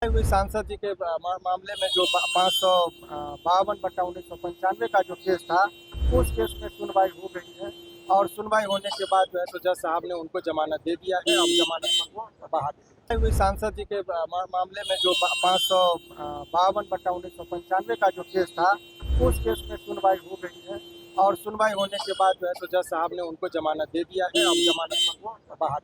हुई सांसद जी के मामले में जो 552/1995 का जो केस था, उस केस में सुनवाई हो गई है और सुनवाई होने के बाद जो है तो जज साहब ने उनको जमानत दे दिया है। अब जमानत पर वो बाहर हुई सांसद जी के मामले में जो 552/1995 का जो केस था, उस केस में सुनवाई हो गई है और सुनवाई होने के बाद जो है तो जज साहब ने उनको जमानत दे दिया है। अब जमानत पर वो बाहर।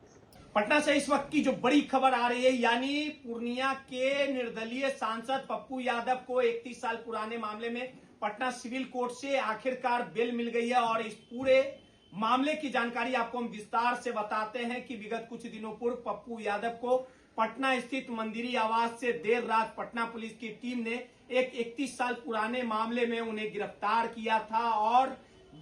पटना से इस वक्त की जो बड़ी खबर आ रही है, यानी पूर्णिया के निर्दलीय सांसद पप्पू यादव को 31 साल पुराने मामले में पटना सिविल कोर्ट से आखिरकार बेल मिल गई है। और इस पूरे मामले की जानकारी आपको हम विस्तार से बताते हैं कि विगत कुछ दिनों पूर्व पप्पू यादव को पटना स्थित मंदिरी आवास से देर रात पटना पुलिस की टीम ने एक 31 साल पुराने मामले में उन्हें गिरफ्तार किया था और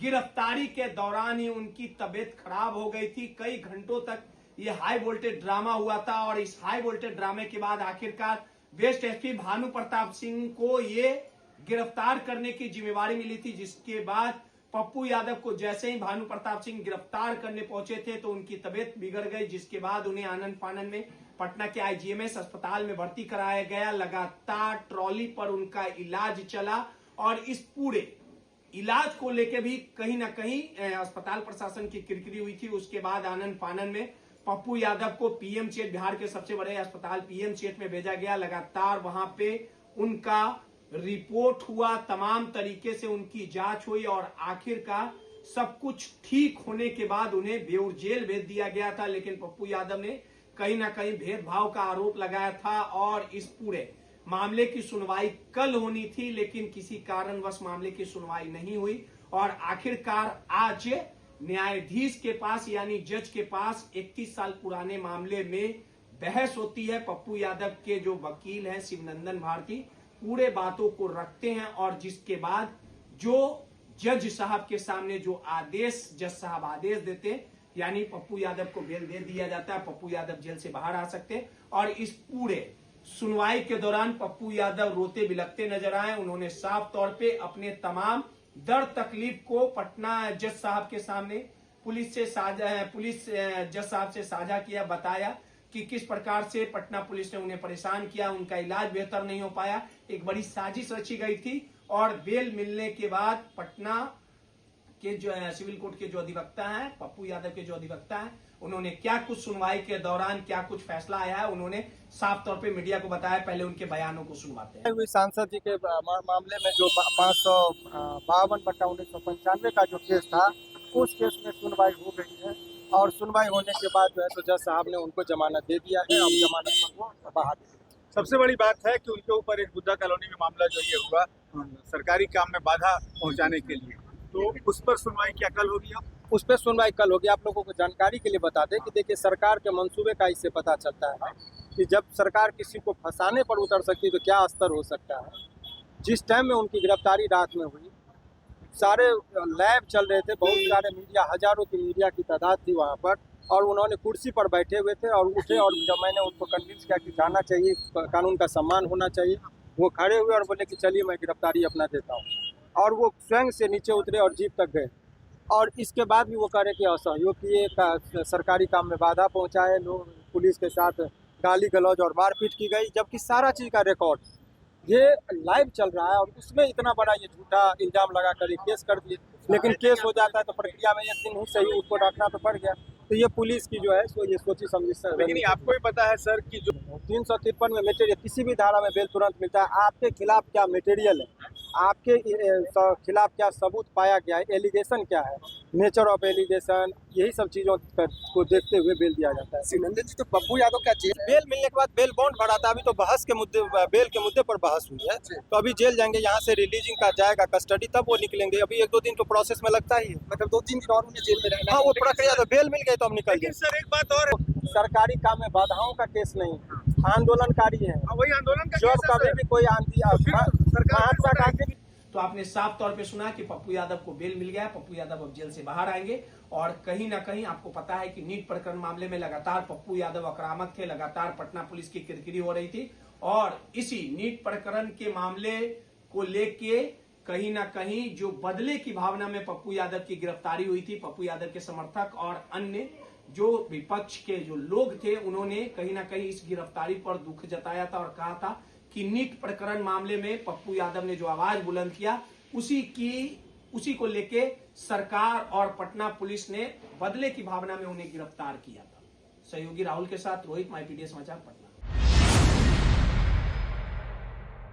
गिरफ्तारी के दौरान ही उनकी तबीयत खराब हो गई थी। कई घंटों तक ये हाई वोल्टेज ड्रामा हुआ था और इस हाई वोल्टेज ड्रामे के बाद आखिरकार वेस्ट एसपी भानु प्रताप सिंह को ये गिरफ्तार करने की जिम्मेवारी मिली थी, जिसके बाद पप्पू यादव को जैसे ही भानु प्रताप सिंह गिरफ्तार करने पहुंचे थे तो उनकी तबीयत बिगड़ गई, जिसके बाद उन्हें आनंद फानन में पटना के आईजीएमएस अस्पताल में भर्ती कराया गया। लगातार ट्रॉली पर उनका इलाज चला और इस पूरे इलाज को लेकर भी कहीं ना कहीं अस्पताल प्रशासन की किरकिरी हुई थी। उसके बाद आनंद फानन में पप्पू यादव को पीएमसीएच, बिहार के सबसे बड़े अस्पताल पीएमसीएच में भेजा गया। लगातार वहां पे उनका रिपोर्ट हुआ, तमाम तरीके से उनकी जांच हुई और आखिरकार सब कुछ ठीक होने के बाद उन्हें बेऊर जेल भेज दिया गया था। लेकिन पप्पू यादव ने कहीं ना कहीं भेदभाव का आरोप लगाया था और इस पूरे मामले की सुनवाई कल होनी थी, लेकिन किसी कारणवश मामले की सुनवाई नहीं हुई और आखिरकार आज न्यायाधीश के पास यानी जज के पास 31 साल पुराने मामले में बहस होती है। पप्पू यादव के जो वकील हैं शिवनंदन भारती पूरे बातों को रखते हैं और जिसके बाद जो जज साहब के सामने जो आदेश जज साहब आदेश देते हैं, यानी पप्पू यादव को बेल दे दिया जाता है, पप्पू यादव जेल से बाहर आ सकते हैं। और इस पूरे सुनवाई के दौरान पप्पू यादव रोते बिलखते नजर आए। उन्होंने साफ तौर पे अपने तमाम दर्द तकलीफ को पटना जज साहब के सामने पुलिस जज साहब से साझा किया, बताया कि किस प्रकार से पटना पुलिस ने उन्हें परेशान किया, उनका इलाज बेहतर नहीं हो पाया, एक बड़ी साजिश रची गई थी। और बेल मिलने के बाद पटना के जो सिविल कोर्ट के जो अधिवक्ता हैं, पप्पू यादव के जो अधिवक्ता हैं, उन्होंने क्या कुछ सुनवाई के दौरान क्या कुछ फैसला आया है उन्होंने साफ तौर पे मीडिया को बताया। पहले उनके बयानों को सुनवाते हैं। हुई सांसद जी के मामले में जो 552/1995 का जो केस था, उस केस में सुनवाई हो गई है और सुनवाई होने के बाद जो है तो जज साहब ने उनको जमानत दे दिया है। अब जमानत पर वो बाहर। सबसे बड़ी बात है कि उनके ऊपर एक बुद्धा कॉलोनी में मामला जो ये हुआ सरकारी काम में बाधा पहुंचाने के लिए, तो उस पर सुनवाई क्या कल होगी? अब उस पर सुनवाई कल होगी। आप लोगों को जानकारी के लिए बता दें कि देखिए सरकार के मंसूबे का इससे पता चलता है कि जब सरकार किसी को फंसाने पर उतर सकती है तो क्या स्तर हो सकता है। जिस टाइम में उनकी गिरफ्तारी रात में हुई, सारे लैब चल रहे थे, बहुत सारे मीडिया, हजारों की मीडिया की तादाद थी वहाँ पर और उन्होंने कुर्सी पर बैठे हुए थे और उठे और जब मैंने उनको कन्विंस किया कि जाना चाहिए, कानून का सम्मान होना चाहिए, वो खड़े हुए और बोले कि चलिए मैं गिरफ्तारी अपना देता हूँ और वो स्वयं से नीचे उतरे और जीप तक गए और इसके बाद भी वो कह रहे कि असहयोग किए, सरकारी काम में बाधा पहुँचाए, लोग पुलिस के साथ गाली गलौज और मारपीट की गई, जबकि सारा चीज़ का रिकॉर्ड ये लाइव चल रहा है और उसमें इतना बड़ा ये झूठा इल्जाम लगा कर ये केस कर दिए। लेकिन केस हो जाता है तो प्रक्रिया में एक दिन ही सही उसको रखना तो पड़ गया। तो ये पुलिस की जो है सो ये सोची समझी सर। लेकिन आपको भी पता है सर कि जो 353 में मटेरियल, किसी भी धारा में बेल तुरंत मिलता है। आपके खिलाफ क्या मटेरियल है, आपके खिलाफ क्या सबूत पाया गया है, एलिगेशन क्या है, नेचर ऑफ एलिगेशन, यही सब चीज़ों को देखते हुए बेल दिया जाता है। शिवनंदन जी, तो पप्पू यादव क्या जेल बेल मिलने के बाद बेल बॉन्ड भरा था, अभी तो बहस के मुद्दे, बेल के मुद्दे पर बहस हुई है, तो अभी जेल जाएंगे, यहाँ से रिलीजिंग का जाएगा कस्टडी, तब वो निकलेंगे। अभी 1-2 दिन तो प्रोसेस में लगता ही है, मतलब 2-3 दिन और उन्हें जेल में रहना हाँ वो प्रक्रिया, तो बेल मिल गई तो अब निकल लेकिन गए। सर एक बात और, सरकारी काम में बाधाओं का केस नहीं, आंदोलनकारी है, वही आंदोलन का जो केस है कभी सर। भी कोई आंधी सरकार महात्मा गांधी भी। तो आपने साफ तौर पे सुना कि पप्पू यादव को बेल मिल गया, पप्पू यादव अब जेल से बाहर आएंगे। और कहीं ना कहीं आपको पता है कि नीट प्रकरण मामले में लगातार पप्पू यादव आक्रामक थे, लगातार पटना पुलिस की किरकिरी हो रही थी और इसी नीट प्रकरण के मामले को लेके कहीं ना कहीं जो बदले की भावना में पप्पू यादव की गिरफ्तारी हुई थी, पप्पू यादव के समर्थक और अन्य जो विपक्ष के जो लोग थे उन्होंने कहीं ना कहीं इस गिरफ्तारी पर दुख जताया था और कहा था कि नीट प्रकरण मामले में पप्पू यादव ने जो आवाज बुलंद किया उसी को लेके सरकार और पटना पुलिस ने बदले की भावना में उन्हें गिरफ्तार किया था। सहयोगी राहुल के साथ रोहित, माईपीडीएस समाचार, पटना।